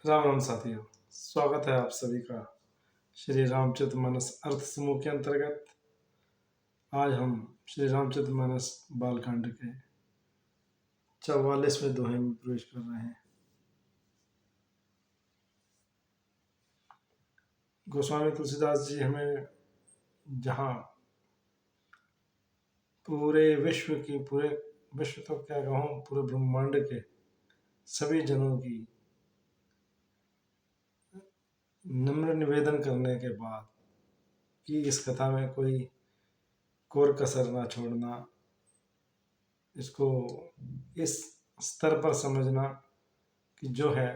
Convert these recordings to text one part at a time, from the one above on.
राम राम साथियों, स्वागत है आप सभी का श्री रामचरितमानस अर्थ समूह के अंतर्गत। आज हम श्री रामचरितमानस बालकांड के 44वें दोहे में प्रवेश कर रहे हैं। गोस्वामी तुलसीदास जी हमें जहाँ पूरे विश्व तो क्या कहूँ, पूरे ब्रह्मांड के सभी जनों की नम्र निवेदन करने के बाद कि इस कथा में कोई कोर कसर ना छोड़ना, इसको इस स्तर पर समझना कि जो है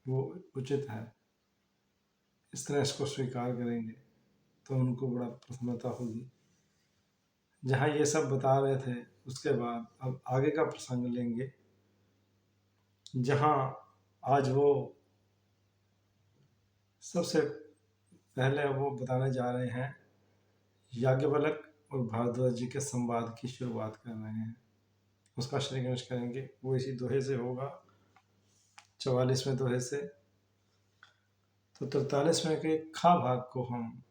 वो उचित है, इस तरह इसको स्वीकार करेंगे तो उनको बड़ा प्रसन्नता होगी। जहाँ ये सब बता रहे थे उसके बाद अब आगे का प्रसंग लेंगे, जहाँ आज वो सबसे पहले वो बताने जा रहे हैं याज्ञवल्क्य और भारद्वाज जी के संवाद की शुरुआत कर रहे हैं। उसका श्री गणेश करेंगे, वो इसी दोहे से होगा, 44वें दोहे से। तो 43वें के खा भाग को हम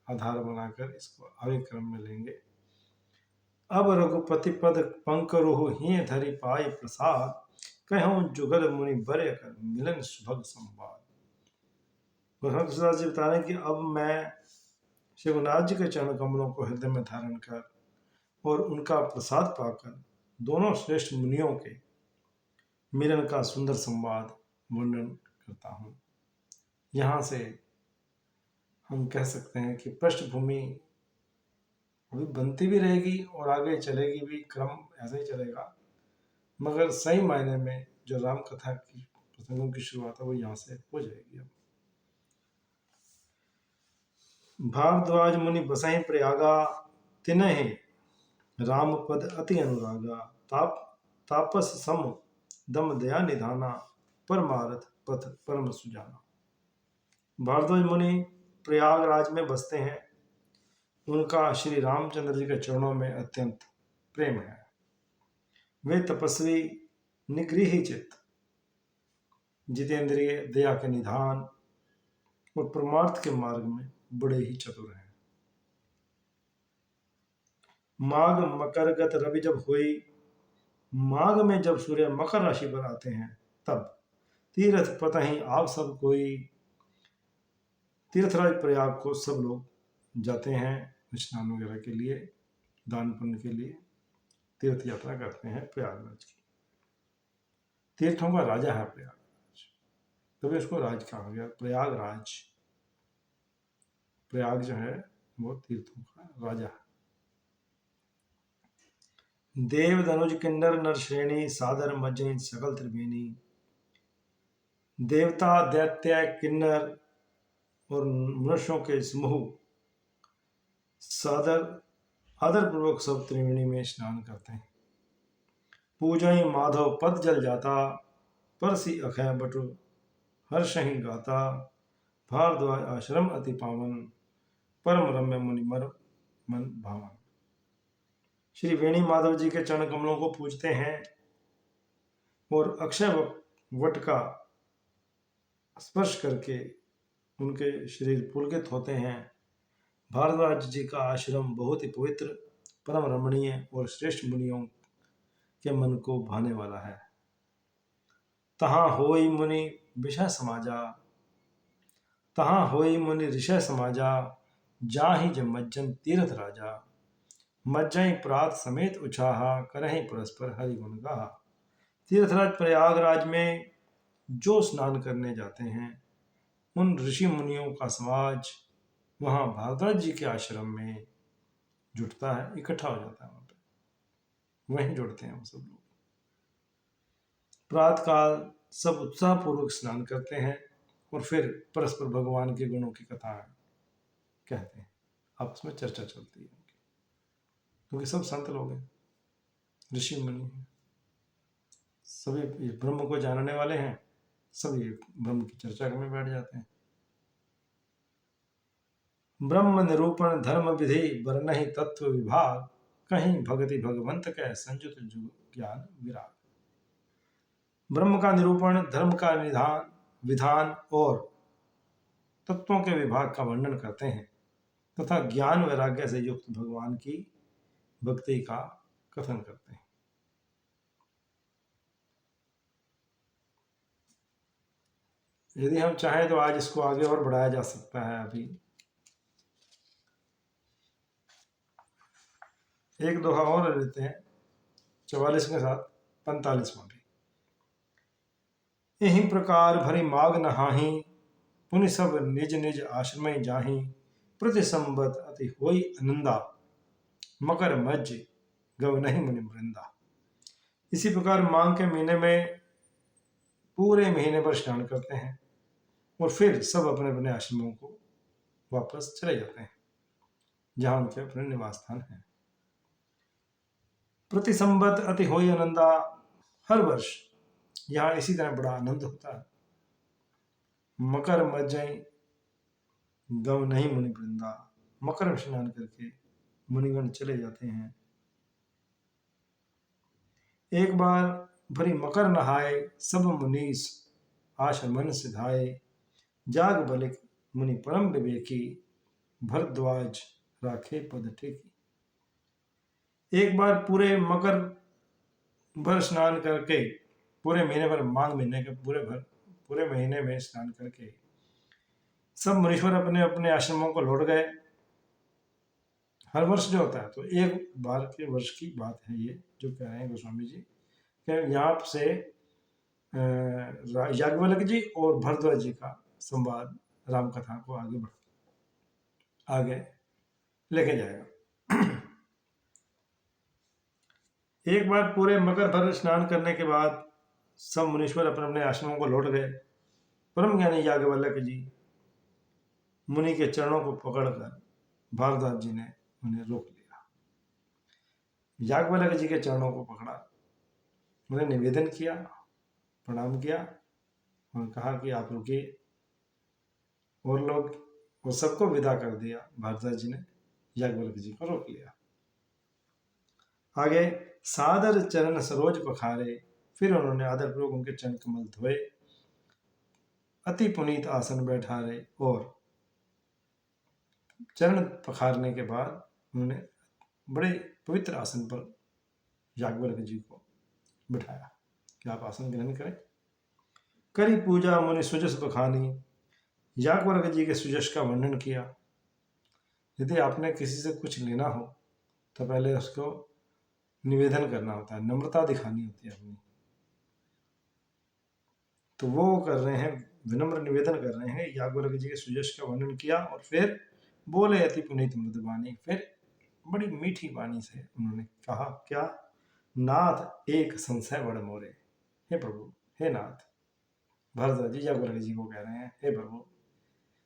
आधार बनाकर इसको आगे क्रम में लेंगे। अब रघुपति पद पंकरुहु हिय धरि पाई प्रसाद, कहूँ जुगल मुनि बरे कर मिलन सुभग संवाद। गोस्वामी तुलसीदास जी बता रहे हैं कि अब मैं श्री रघुनाथ जी के चरण कमलों को हृदय में धारण कर और उनका प्रसाद पाकर दोनों श्रेष्ठ मुनियों के मिलन का सुंदर संवाद वर्णन करता हूँ। यहाँ से हम कह सकते हैं कि पृष्ठभूमि अभी बनती भी रहेगी और आगे चलेगी भी, क्रम ऐसा ही चलेगा, मगर सही मायने में जो राम कथा की प्रसंगों की शुरुआत है वो यहाँ से हो जाएगी। अब भारद्वाज मुनि बसहि प्रयागा, तिनहि राम पद अति अनुरागा, तापस सम दम दया निधाना, परमारथ पथ परम सुजाना। भारद्वाज मुनि प्रयागराज में बसते हैं। उनका श्री रामचंद्र जी के चरणों में अत्यंत प्रेम है। वे तपस्वी, निगृही चित्त, जितेंद्रिय, दया के निधान और परमार्थ के मार्ग में बड़े ही चतुर हैं। माघ मकरगत रवि जब हुई, माघ में जब सूर्य मकर राशि पर आते हैं तब तीर्थ पतहि आप सब कोई, तीर्थराज प्रयाग को सब लोग जाते हैं स्नान वगैरह के लिए, दान पुण्य के लिए तीर्थ यात्रा करते हैं प्रयागराज की। तीर्थों का राजा है प्रयागराज, तभी उसको राज कहा गया प्रयागराज। प्रयाग जो है वो तीर्थों का राजा है। देव धनुज किन्नर नर श्रेणी, सादर मज्जन सकल त्रिवेणी। देवता, दैत्य, किन्नर और मनुष्यों के समूह सादर आदर पूर्वक सब त्रिवेणी में स्नान करते हैं। पूजय माधव पद जल जाता, परसी अखय बटु हर्षहि गाता। भारद्वाज आश्रम अति पावन, परम रम्य मुनिमर मन भावन। श्री वेणी माधव जी के चरण कमलों को पूजते हैं और अक्षय वट का स्पर्श करके उनके शरीर पुलकित होते हैं। भारद्वाज जी का आश्रम बहुत ही पवित्र, परम रमणीय और श्रेष्ठ मुनियों के मन को भाने वाला है। तहाँ होई मुनि विषय समाजा, तहाँ होई मुनि ऋषय समाजा, जाहि जब मज्जन तीर्थ राजा। मज्जई प्रात समेत उछाहा, करहि परस्पर हरि गुण गाहा। तीर्थराज प्रयागराज में जो स्नान करने जाते हैं उन ऋषि मुनियों का समाज वहाँ भारद्वाज जी के आश्रम में जुटता है, इकट्ठा हो जाता है। वहाँ पे वहीं जुड़ते हैं वो सब लोग। प्रातःकाल सब उत्साहपूर्वक स्नान करते हैं और फिर परस्पर भगवान के गुणों की कथा कहते हैं, आपस में चर्चा चलती है, क्योंकि सब संत लोग हैं, ऋषि मुनि हैं, सभी ब्रह्म को जानने वाले हैं, सभी ब्रह्म की चर्चा करने बैठ जाते हैं। ब्रह्म निरूपण धर्म विधि, वर्णहि तत्व विभाग, कहीं भगति भगवंत कै संयुत जुग ज्ञान विराग। ब्रह्म का निरूपण, धर्म का निधान विधान और तत्वों के विभाग का वर्णन करते हैं तथा ज्ञान वैराग्य से युक्त भगवान की भक्ति का कथन करते हैं। यदि हम चाहें तो आज इसको आगे और बढ़ाया जा सकता है। अभी एक दोहा और लेते हैं 44 के साथ 45वां भी। यही प्रकार भरी माग नहाही पुनि सब निज निज आश्रमय जाही प्रति संबत अति होई आनंदा मकर मज्ज गव नहीं मुनि वृंदा। इसी प्रकार मांग के महीने में पूरे महीने पर स्नान करते हैं और फिर सब अपने अपने आश्रमों को वापस चले जाते हैं जहां उनके अपने निवास स्थान है। प्रति संबत अति होई आनंदा, हर वर्ष यहाँ इसी तरह बड़ा आनंद होता है। मकर मज्जय गव नहीं मुनि वृंदा, मकर में स्नान करके मुनिगण चले जाते हैं। एक बार भरी मकर नहाए सब मुनीस आश्रमन सिधाए जाग बलिक मुनि परम विवेकी भरद्वाज राखे पद टेकी। एक बार पूरे मकर भर स्नान करके पूरे महीने भर माघ महीने के पूरे महीने में स्नान करके सब मुनीश्वर अपने अपने आश्रमों को लौट गए। हर वर्ष जो होता है, तो एक बार के वर्ष की बात है ये जो कह रहे हैं गोस्वामी जी कि यहाँ से याज्ञवल्क्य जी और भरद्वाज जी का संवाद राम कथा को आगे लेके जाएगा। एक बार पूरे मकर भर स्नान करने के बाद सब मुनीश्वर अपने अपने आश्रमों को लौट गए। परम ज्ञानी याज्ञवल्क्य जी मुनि के चरणों को पकड़कर भारद्वाज जी ने उन्हें रोक लिया। याज्ञवल्क्य जी के चरणों को पकड़ा, उन्हें निवेदन किया, प्रणाम किया और कहा कि आप रुकिए, और लोग वो सबको विदा कर दिया। भारद्वाज जी ने याज्ञवल्क्य जी को रोक लिया। आगे सादर चरण सरोज पखारे, फिर उन्होंने आदरपूर्वक उनके चरण कमल धोए, अति पुनीत आसन बैठारे और चरण पखारने के बाद उन्होंने बड़े पवित्र आसन पर याज्ञवल्क्य जी को बिठाया कि आप आसन ग्रहण करें। करी पूजा मुनि सुजस बखानी, याज्ञवल्क्य जी के सुजस का वर्णन किया। यदि आपने किसी से कुछ लेना हो तो पहले उसको निवेदन करना होता है, नम्रता दिखानी होती है अपनी। तो वो कर रहे हैं, विनम्र निवेदन कर रहे हैं। याज्ञवल्क्य जी के सुजस का वर्णन किया और फिर बोले अति पुनीत मृदु वाणी, फिर बड़ी मीठी वाणी से उन्होंने कहा क्या, नाथ एक संशय बड़ मोरे। हे प्रभु, हे नाथ, भरद्वाज जी याज्ञवल्क्य जी को कह रहे हैं, हे प्रभु,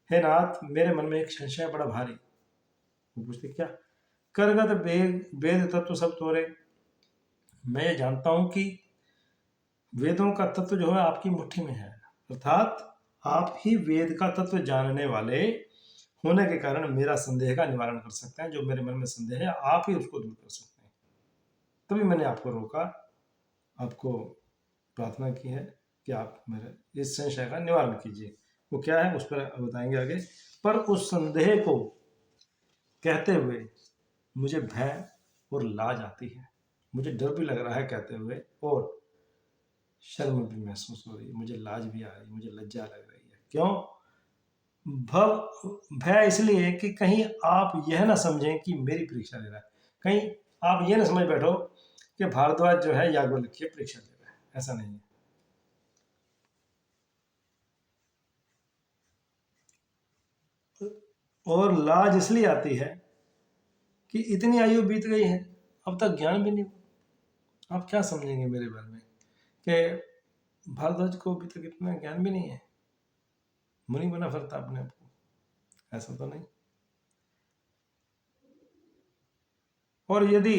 हे नाथ, मेरे मन में एक संशय बड़ा भारी। वो पूछते क्या, करगत वेद तत्व सब तोरे। मैं ये जानता हूं कि वेदों का तत्व जो है आपकी मुट्ठी में है, अर्थात आप ही वेद का तत्व जानने वाले होने के कारण मेरा संदेह का निवारण कर सकते हैं। जो मेरे मन में संदेह है आप ही उसको दूर कर सकते हैं। तभी मैंने आपको रोका, आपको प्रार्थना की है कि आप मेरे इस संशय का निवारण कीजिए। वो क्या है उस पर बताएंगे आगे। पर उस संदेह को कहते हुए मुझे भय और लाज आती है, मुझे डर भी लग रहा है कहते हुए, और शर्म भी महसूस हो रही है, मुझे लाज भी आ रही है, मुझे लज्जा लग रही है। क्यों भय? इसलिए कि कहीं आप यह ना समझें कि मेरी परीक्षा ले रहा है, कहीं आप यह ना समझ बैठो कि भारद्वाज जो है याज्ञवल्क्य की परीक्षा ले रहा है। ऐसा नहीं है। और लाज इसलिए आती है कि इतनी आयु बीत गई है, अब तक ज्ञान भी नहीं हुआ। आप क्या समझेंगे मेरे बारे में कि भारद्वाज को अभी तक इतना ज्ञान भी नहीं है, मुनि बना फिरता अपने आप को, ऐसा तो नहीं। और यदि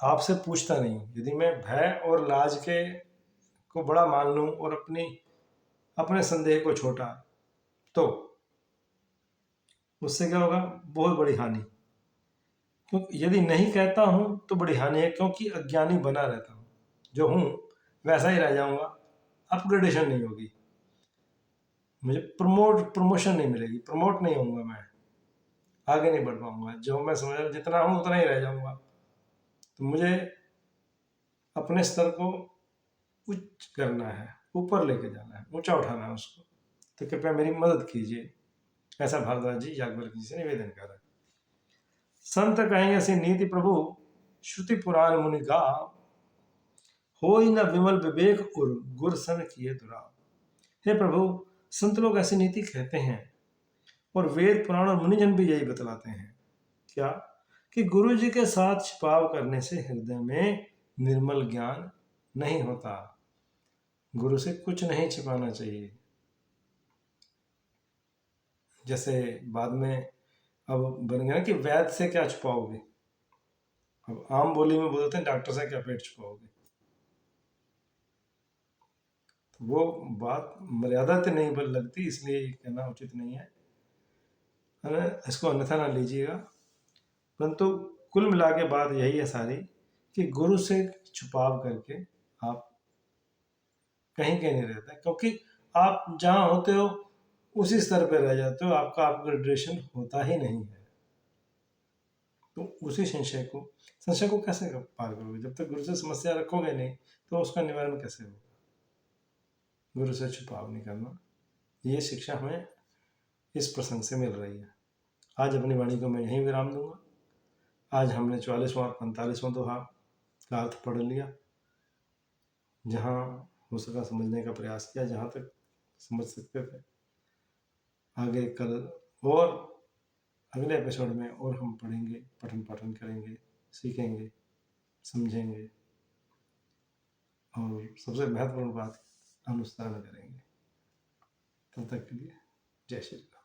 आपसे पूछता नहीं, यदि मैं भय और लाज के को बड़ा मान लूं और अपने संदेह को छोटा, तो उससे क्या होगा, बहुत बड़ी हानि। क्योंकि यदि नहीं कहता हूं तो बड़ी हानि है, क्योंकि अज्ञानी बना रहता हूं, जो हूं वैसा ही रह जाऊंगा, अपग्रेडेशन नहीं होगी। मुझे प्रमोशन नहीं मिलेगी, प्रमोट नहीं होऊंगा, मैं आगे नहीं बढ़ पाऊंगा, जो मैं समझ रहा जितना हूँ उतना ही रह जाऊंगा। तो मुझे अपने स्तर को उच्च करना है, ऊपर लेके जाना है, ऊंचा उठाना है उसको। तो कृपया मेरी मदद कीजिए, ऐसा भारद्वाज जी याज्ञवल्क्य जी से निवेदन कर रहे हैं। संत कहेंगे ऐसी नीति प्रभु, श्रुति पुराण मुनि गा, होई न विमल विवेक उर, गुर सन किए दुरा। हे प्रभु, संत लोग ऐसी नीति कहते हैं और वेद पुराण और मुनिजन भी यही बतलाते हैं, क्या कि गुरु जी के साथ छिपाव करने से हृदय में निर्मल ज्ञान नहीं होता। गुरु से कुछ नहीं छिपाना चाहिए। जैसे बाद में अब बन गया कि वैद्य से क्या छुपाओगे, अब आम बोली में बोलते हैं डॉक्टर से क्या पेट छुपाओगे। तो वो बात मर्यादा तो नहीं बल लगती, इसलिए कहना उचित नहीं है, इसको अन्यथा ना लीजिएगा। परंतु कुल मिला के बात यही है सारी, कि गुरु से छुपाव करके आप कहीं कहीं नहीं रहते, क्योंकि आप जहाँ होते हो उसी स्तर पर रह जाते हो, आपका अपग्रेडेशन होता ही नहीं है। तो उसी संशय को कैसे पार करोगे? जब तक गुरु से समस्या रखोगे नहीं तो उसका निवारण कैसे होगा? गुरु से छुपाव नहीं करना, ये शिक्षा हमें इस प्रसंग से मिल रही है। आज अपनी वाणी को मैं यहीं विराम दूंगा। आज हमने 44वां और 45वां दोहा का अर्थ पढ़ लिया, जहाँ हो सका समझने का प्रयास किया, जहाँ तक समझ सकते थे। आगे कल और अगले एपिसोड में और हम पढ़ेंगे, पठन पाठन करेंगे, सीखेंगे, समझेंगे और सबसे महत्वपूर्ण बात अनुसरण करेंगे। तब तक के लिए जय श्री राम।